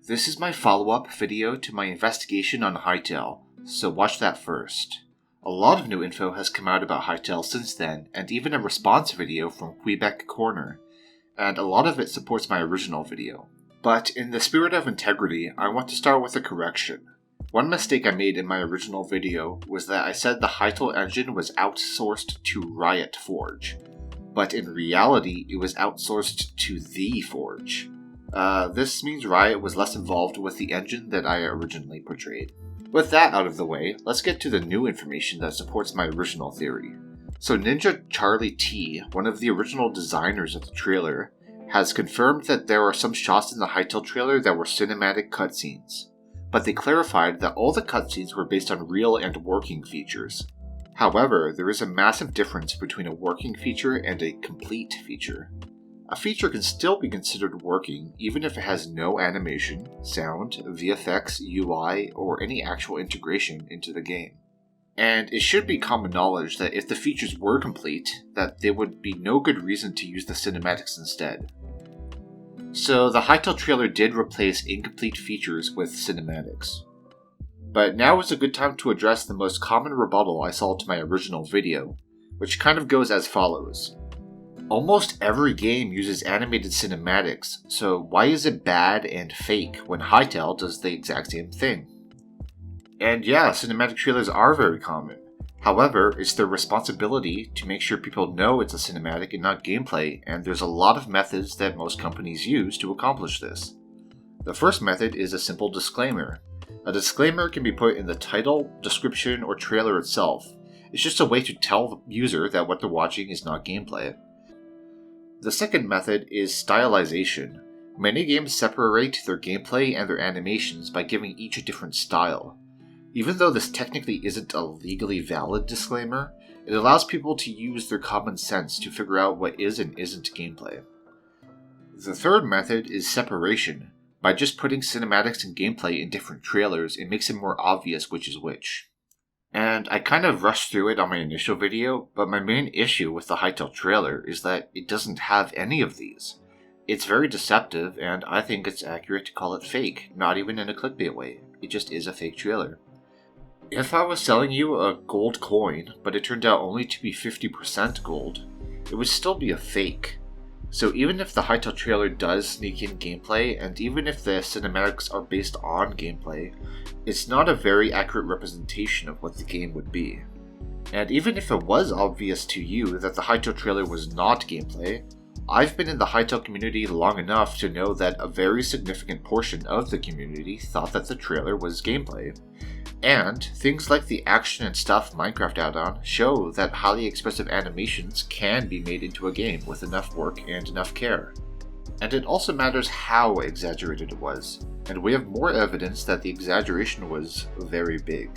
This is my follow-up video to my investigation on Hytale, so watch that first. A lot of new info has come out about Hytale since then, and even a response video from Quebec Corner, and a lot of it supports my original video. But in the spirit of integrity, I want to start with a correction. One mistake I made in my original video was that I said the Hytale engine was outsourced to Riot Forge, but in reality it was outsourced to The Forge. This means Riot was less involved with the engine that I originally portrayed. With that out of the way, let's get to the new information that supports my original theory. So Ninja Charlie T, one of the original designers of the trailer, has confirmed that there are some shots in the Hytale trailer that were cinematic cutscenes, but they clarified that all the cutscenes were based on real and working features. However, there is a massive difference between a working feature and a complete feature. A feature can still be considered working even if it has no animation, sound, VFX, UI, or any actual integration into the game. And it should be common knowledge that if the features were complete, that there would be no good reason to use the cinematics instead. So the Hytale trailer did replace incomplete features with cinematics. But now is a good time to address the most common rebuttal I saw to my original video, which kind of goes as follows. Almost every game uses animated cinematics, so why is it bad and fake when Hytale does the exact same thing? And yeah, cinematic trailers are very common. However, it's their responsibility to make sure people know it's a cinematic and not gameplay, and there's a lot of methods that most companies use to accomplish this. The first method is a simple disclaimer. A disclaimer can be put in the title, description, or trailer itself. It's just a way to tell the user that what they're watching is not gameplay. The second method is stylization. Many games separate their gameplay and their animations by giving each a different style. Even though this technically isn't a legally valid disclaimer, it allows people to use their common sense to figure out what is and isn't gameplay. The third method is separation. By just putting cinematics and gameplay in different trailers, it makes it more obvious which is which. And I kind of rushed through it on my initial video, but my main issue with the Hytale trailer is that it doesn't have any of these. It's very deceptive, and I think it's accurate to call it fake, not even in a clickbait way. It just is a fake trailer. If I was selling you a gold coin, but it turned out only to be 50% gold, it would still be a fake. So even if the Hytale trailer does sneak in gameplay, and even if the cinematics are based on gameplay, it's not a very accurate representation of what the game would be. And even if it was obvious to you that the Hytale trailer was not gameplay, I've been in the Hytale community long enough to know that a very significant portion of the community thought that the trailer was gameplay. And things like the Action and Stuff Minecraft add-on show that highly expressive animations can be made into a game with enough work and enough care. And it also matters how exaggerated it was, and we have more evidence that the exaggeration was very big.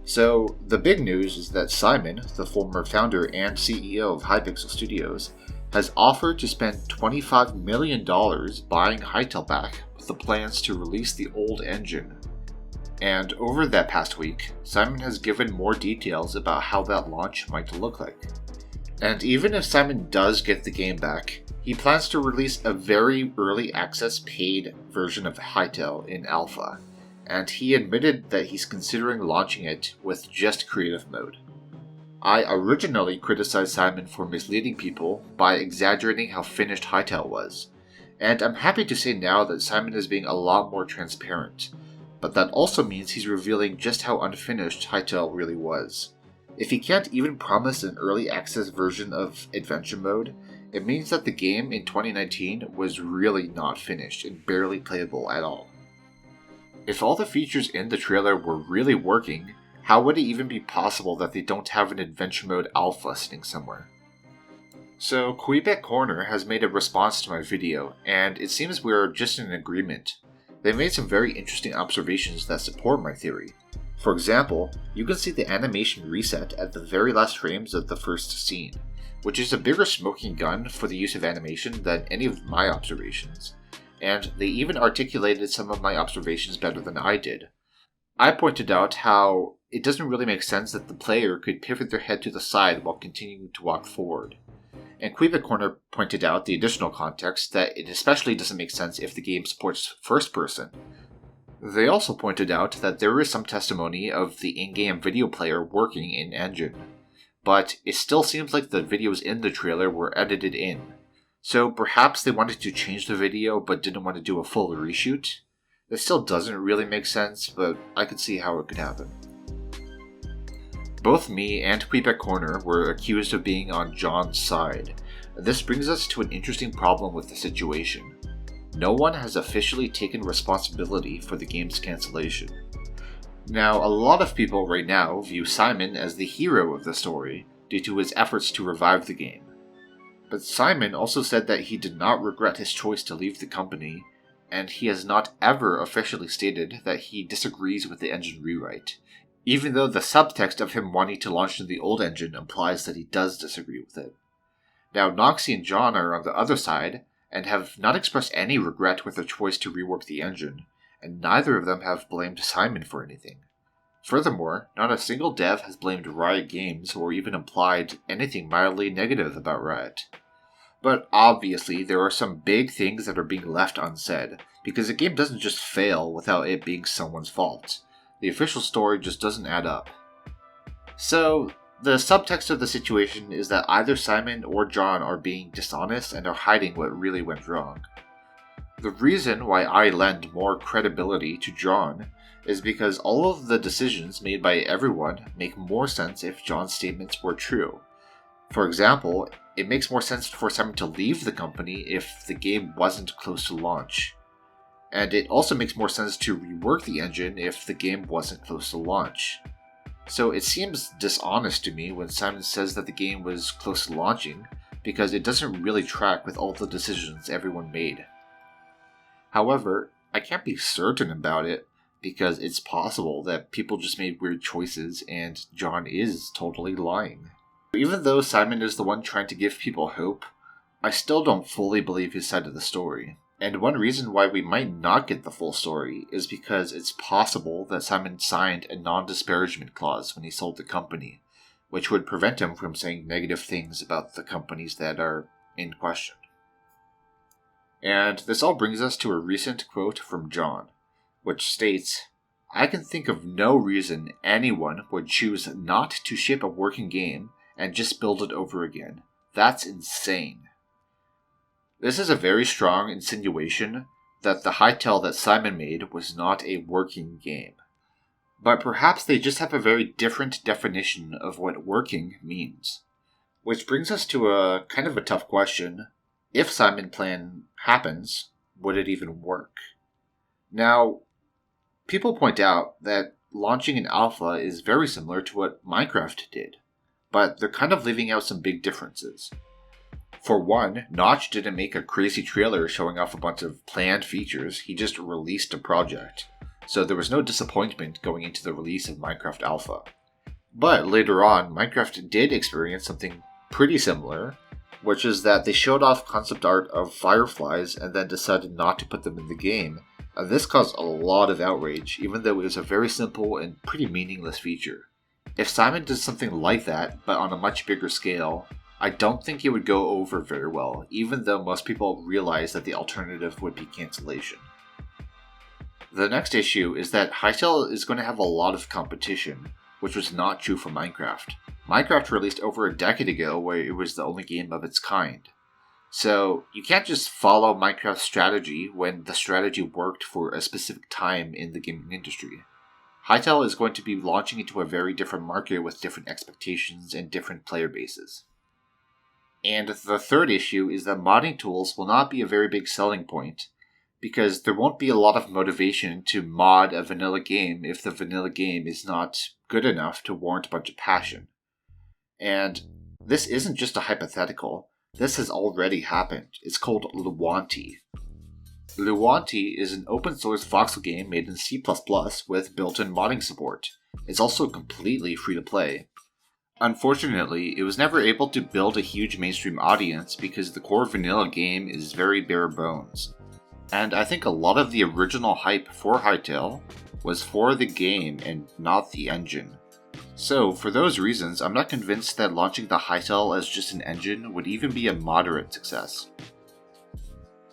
So, the big news is that Simon, the former founder and CEO of Hypixel Studios, has offered to spend $25 million buying Hytale back with the plans to release the old engine. And over that past week, Simon has given more details about how that launch might look like. And even if Simon does get the game back, he plans to release a very early access paid version of Hytale in alpha, and he admitted that he's considering launching it with just creative mode. I originally criticized Simon for misleading people by exaggerating how finished Hytale was, and I'm happy to say now that Simon is being a lot more transparent. But that also means he's revealing just how unfinished Hytale really was. If he can't even promise an early access version of Adventure Mode, it means that the game in 2019 was really not finished and barely playable at all. If all the features in the trailer were really working, how would it even be possible that they don't have an Adventure Mode alpha sitting somewhere? So Quebec Corner has made a response to my video, and it seems we're just in agreement. They made some very interesting observations that support my theory. For example, you can see the animation reset at the very last frames of the first scene, which is a bigger smoking gun for the use of animation than any of my observations, and they even articulated some of my observations better than I did. I pointed out how it doesn't really make sense that the player could pivot their head to the side while continuing to walk forward. And Quebec Corner pointed out the additional context that it especially doesn't make sense if the game supports first person. They also pointed out that there is some testimony of the in-game video player working in-engine, but it still seems like the videos in the trailer were edited in. So perhaps they wanted to change the video but didn't want to do a full reshoot. It still doesn't really make sense, but I could see how it could happen. Both me and Quebec Corner were accused of being on John's side. This brings us to an interesting problem with the situation. No one has officially taken responsibility for the game's cancellation. Now, a lot of people right now view Simon as the hero of the story due to his efforts to revive the game. But Simon also said that he did not regret his choice to leave the company, and he has not ever officially stated that he disagrees with the engine rewrite, even though the subtext of him wanting to launch in the old engine implies that he does disagree with it. Now, Noxie and John are on the other side, and have not expressed any regret with their choice to rework the engine, and neither of them have blamed Simon for anything. Furthermore, not a single dev has blamed Riot Games or even implied anything mildly negative about Riot. But obviously, there are some big things that are being left unsaid, because the game doesn't just fail without it being someone's fault. The official story just doesn't add up. So, the subtext of the situation is that either Simon or John are being dishonest and are hiding what really went wrong. The reason why I lend more credibility to John is because all of the decisions made by everyone make more sense if John's statements were true. For example, it makes more sense for Simon to leave the company if the game wasn't close to launch. And it also makes more sense to rework the engine if the game wasn't close to launch. So it seems dishonest to me when Simon says that the game was close to launching, because it doesn't really track with all the decisions everyone made. However, I can't be certain about it, because it's possible that people just made weird choices and John is totally lying. Even though Simon is the one trying to give people hope, I still don't fully believe his side of the story. And one reason why we might not get the full story is because it's possible that Simon signed a non-disparagement clause when he sold the company, which would prevent him from saying negative things about the companies that are in question. And this all brings us to a recent quote from John, which states, "I can think of no reason anyone would choose not to ship a working game and just build it over again. That's insane." This is a very strong insinuation that the Hytale that Simon made was not a working game. But perhaps they just have a very different definition of what working means. Which brings us to a kind of a tough question. If Simon's plan happens, would it even work? Now, people point out that launching an alpha is very similar to what Minecraft did, but they're kind of leaving out some big differences. For one, Notch didn't make a crazy trailer showing off a bunch of planned features, he just released a project. So there was no disappointment going into the release of Minecraft Alpha. But later on, Minecraft did experience something pretty similar, which is that they showed off concept art of fireflies and then decided not to put them in the game, and this caused a lot of outrage, even though it was a very simple and pretty meaningless feature. If Simon did something like that, but on a much bigger scale, I don't think it would go over very well, even though most people realize that the alternative would be cancellation. The next issue is that Hytale is going to have a lot of competition, which was not true for Minecraft. Minecraft released over a decade ago where it was the only game of its kind. So you can't just follow Minecraft's strategy when the strategy worked for a specific time in the gaming industry. Hytale is going to be launching into a very different market with different expectations and different player bases. And the third issue is that modding tools will not be a very big selling point, because there won't be a lot of motivation to mod a vanilla game if the vanilla game is not good enough to warrant a bunch of passion. And this isn't just a hypothetical, this has already happened. It's called Luwanti. Luwanti is an open source voxel game made in C++ with built-in modding support. It's also completely free to play. Unfortunately, it was never able to build a huge mainstream audience because the core vanilla game is very bare bones. And I think a lot of the original hype for Hytale was for the game and not the engine. So, for those reasons, I'm not convinced that launching the Hytale as just an engine would even be a moderate success.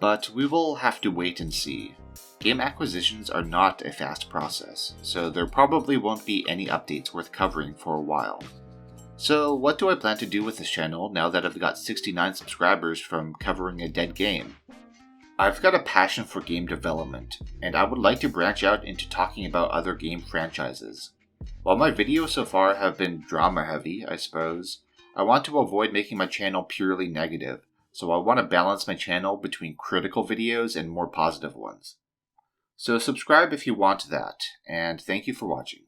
But we will have to wait and see. Game acquisitions are not a fast process, so there probably won't be any updates worth covering for a while. So what do I plan to do with this channel now that I've got 69 subscribers from covering a dead game? I've got a passion for game development, and I would like to branch out into talking about other game franchises. While my videos so far have been drama heavy, I suppose, I want to avoid making my channel purely negative, so I want to balance my channel between critical videos and more positive ones. So subscribe if you want that, and thank you for watching.